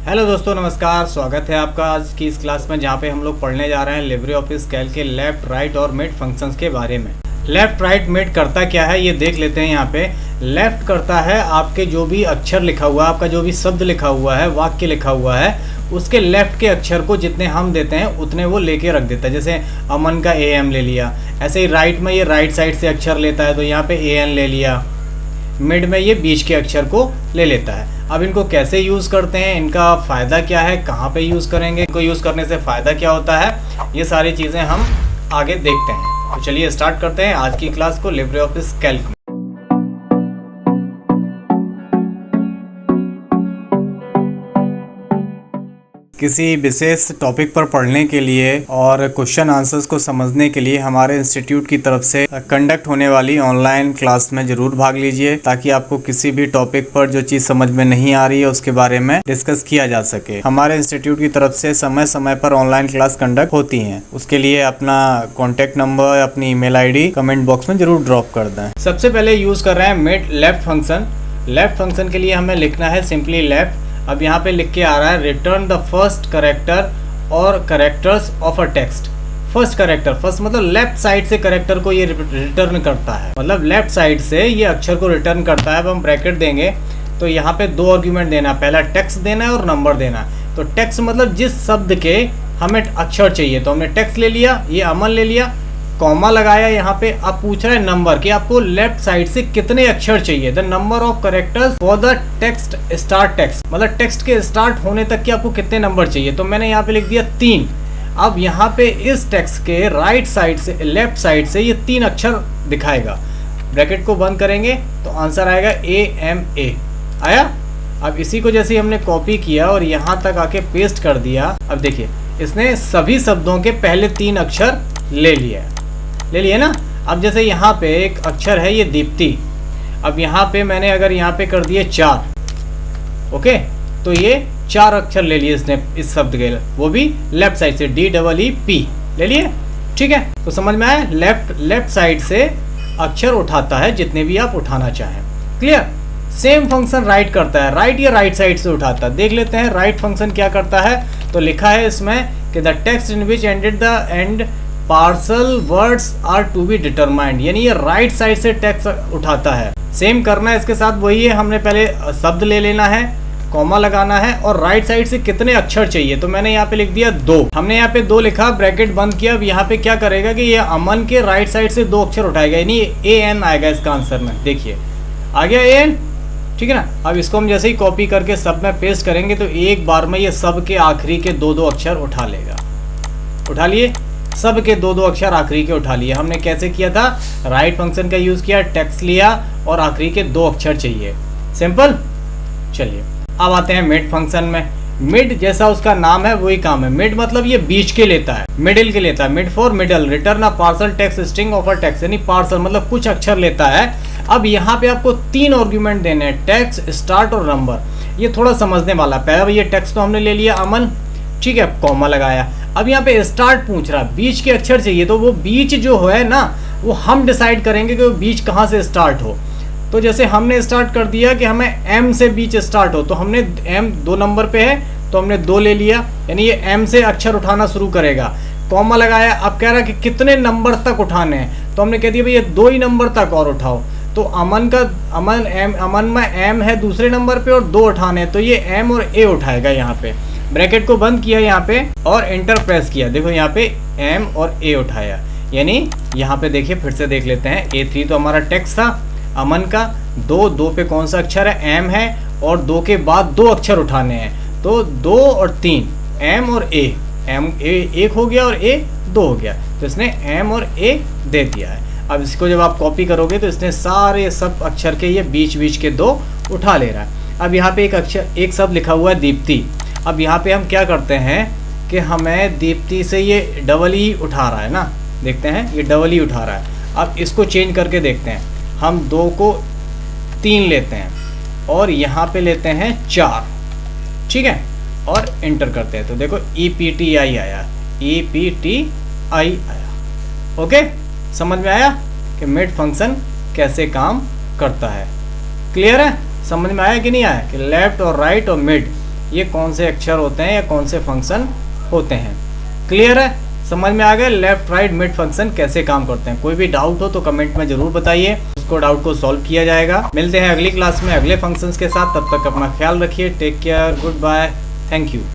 Hello दोस्तों, नमस्कार। स्वागत है आपका आज की इस क्लास में, जहाँ पे हम लोग पढ़ने जा रहे हैं लिब्रे ऑफिस कैल्क के लेफ्ट, राइट और मिड फंक्शंस के बारे में। लेफ्ट, राइट, मिड करता क्या है ये देख लेते हैं। यहाँ पे लेफ्ट करता है आपके जो भी अक्षर लिखा हुआ है, आपका जो भी शब्द लिखा हुआ है, वाक्य लिखा हुआ है, उसके लेफ्ट के अक्षर को जितने हम देते हैं उतने वो लेके रख देता है। जैसे अमन का AM ले लिया, ऐसे ही राइट में ये राइट साइड से अक्षर लेता है तो यहाँ पे AN ले लिया। मिड में ये बीच के अक्षर को ले लेता है। अब इनको कैसे यूज़ करते हैं, इनका फ़ायदा क्या है, कहाँ पे यूज़ करेंगे, इनको यूज़ करने से फ़ायदा क्या होता है, ये सारी चीज़ें हम आगे देखते हैं। तो चलिए स्टार्ट करते हैं आज की क्लास को लिब्रे ऑफिस कैल्क में। किसी विशेष टॉपिक पर पढ़ने के लिए और क्वेश्चन आंसर्स को समझने के लिए हमारे इंस्टीट्यूट की तरफ से कंडक्ट होने वाली ऑनलाइन क्लास में ज़रूर भाग लीजिए, ताकि आपको किसी भी टॉपिक पर जो चीज़ समझ में नहीं आ रही है उसके बारे में डिस्कस किया जा सके। हमारे इंस्टीट्यूट की तरफ से समय समय पर ऑनलाइन क्लास कंडक्ट होती हैं। उसके लिए अपना कॉन्टैक्ट नंबर, अपनी email ID कमेंट बॉक्स में ज़रूर ड्रॉप कर दें। सबसे पहले यूज़ कर रहे हैं mid left function. Left function के लिए हमें लिखना है सिंपली लेफ्ट। अब यहाँ पे लिख के आ रहा है रिटर्न द फर्स्ट करेक्टर और characters of a text. First character, first मतलब लेफ्ट साइड से करेक्टर को ये रिटर्न करता है, मतलब लेफ्ट साइड से ये अक्षर को रिटर्न करता है। अब हम ब्रैकेट देंगे तो यहाँ पे दो आर्ग्यूमेंट देना, पहला टेक्स्ट देना है और नंबर देना है। तो टेक्स्ट मतलब जिस शब्द के हमें अक्षर चाहिए, तो हमने टेक्स्ट ले लिया, ये अमन ले लिया, कॉमा लगाया यहाँ पे। अब पूछ रहा है नंबर कि आपको लेफ्ट साइड से कितने अक्षर चाहिए, the number of characters for the text start text, मतलब टेक्स्ट के स्टार्ट होने तक के आपको कितने नंबर चाहिए। तो मैंने यहाँ पे लिख दिया 3। अब यहाँ पे इस टेक्स्ट के राइट साइड से, लेफ्ट साइड से ये 3 अक्षर दिखाएगा। ब्रैकेट को बंद करेंगे तो आंसर आएगा AMA आया। अब इसी को जैसे हमने कॉपी किया और यहाँ तक आके पेस्ट कर दिया, अब देखिए इसने सभी शब्दों के पहले 3 अक्षर ले लिए ना। अब जैसे यहाँ पे एक अक्षर है ये दीप्ति, अब यहाँ पे मैंने अगर यहाँ पे कर दिए 4, ओके, तो ये 4 अक्षर ले लिए इसने इस शब्द के, वो भी लेफ्ट साइड से, DEEP ले लिए। ठीक है, तो समझ में आया। लेफ्ट साइड से अक्षर उठाता है जितने भी आप उठाना चाहें। क्लियर। सेम फंक्शन राइट करता है, राइट या राइट साइड से उठाता है। देख लेते हैं राइट फंक्शन क्या करता है। तो लिखा है इसमें कि the text in which ended the end parcel words are to be determined, यानी ये राइट साइड से टेक्स्ट उठाता है। सेम करना है इसके साथ, वही है, हमने पहले शब्द ले लेना है, कॉमा लगाना है और राइट साइड से कितने अक्षर चाहिए। तो मैंने यहाँ पे लिख दिया 2, हमने यहाँ पे 2 लिखा, ब्रैकेट बंद किया। अब यहाँ पे क्या करेगा कि ये अमन के राइट साइड से 2 अक्षर उठाएगा, यानी AN आएगा इसका आंसर में। देखिए आ गया AN, ठीक है ना। अब इसको हम जैसे ही कॉपी करके सब में पेस्ट करेंगे तो एक बार में ये सब के आखिरी के 2 अक्षर उठा लेगा। उठा लिए, सब के 2 अक्षर आखिरी के उठा लिए। हमने कैसे किया था, राइट फंक्शन का यूज किया, टेक्स्ट लिया और आखिरी के 2 अक्षर चाहिए। सिंपल। चलिए अब आते हैं मिड फंक्शन में। मिड जैसा उसका नाम है वही काम है। मिड मतलब ये बीच के लेता है, मिडिल के लेता है। Mid for middle, return a parcel text string of a text, यानी पार्सल मतलब कुछ अक्षर लेता है। अब यहाँ पे आपको 3 आर्ग्यूमेंट देने हैं, टेक्स्ट, स्टार्ट और नंबर। ये थोड़ा समझने वाला। पहले ये टेक्स्ट तो हमने ले लिया अमन, ठीक है, कॉमा लगाया। अब यहाँ पे स्टार्ट पूछ रहा, बीच के अक्षर चाहिए, तो वो बीच जो है ना वो हम डिसाइड करेंगे कि वो बीच कहाँ से स्टार्ट हो। तो जैसे हमने स्टार्ट कर दिया कि हमें M से बीच स्टार्ट हो, तो हमने M 2 नंबर पे है तो हमने 2 ले लिया, यानी ये M से अक्षर उठाना शुरू करेगा। कॉमा लगाया। अब कह रहा कि कितने नंबर तक उठाने हैं, तो हमने कह दिया भैया 2 ही नंबर तक और उठाओ। तो अमन में M है दूसरे नंबर पे और 2 उठाने हैं, तो ये M और A उठाएगा। यहाँ पे ब्रैकेट को बंद किया यहाँ पे और एंटर प्रेस किया। देखो यहाँ पे M और A उठाया, यानी यहाँ पे देखिए फिर से देख लेते हैं। A3 तो हमारा टेक्स्ट था अमन का, 2 पे कौन सा अक्षर है, M है, और 2 के बाद 2 अक्षर उठाने हैं, तो 2 और 3, M और A। M A 1 हो गया और A 2 हो गया, तो इसने M और A दे दिया है। अब इसको जब आप कॉपी करोगे तो इसने सारे सब अक्षर के ये बीच के 2 उठा ले रहा है। अब यहाँ पे एक शब्द लिखा हुआ है दीप्ति। अब यहाँ पे हम क्या करते हैं कि हमें दीप्ति से ये डबल ही उठा रहा है ना, देखते हैं ये डबल ही उठा रहा है। अब इसको चेंज करके देखते हैं, हम 2 को 3 लेते हैं और यहाँ पे लेते हैं 4, ठीक है, और एंटर करते हैं। तो देखो EPTI आया, EPTI आया। ओके, समझ में आया कि मिड फंक्शन कैसे काम करता है। क्लियर है, समझ में आया कि नहीं आया कि लेफ्ट और राइट और मिड ये कौन से अक्षर होते हैं या कौन से फंक्शन होते हैं। क्लियर है, समझ में आ गया लेफ्ट राइट मिड फंक्शन कैसे काम करते हैं। कोई भी डाउट हो तो कमेंट में जरूर बताइए, उसको डाउट को सॉल्व किया जाएगा। मिलते हैं अगली क्लास में अगले फंक्शंस के साथ, तब तक अपना ख्याल रखिए। Take care, goodbye, thank you.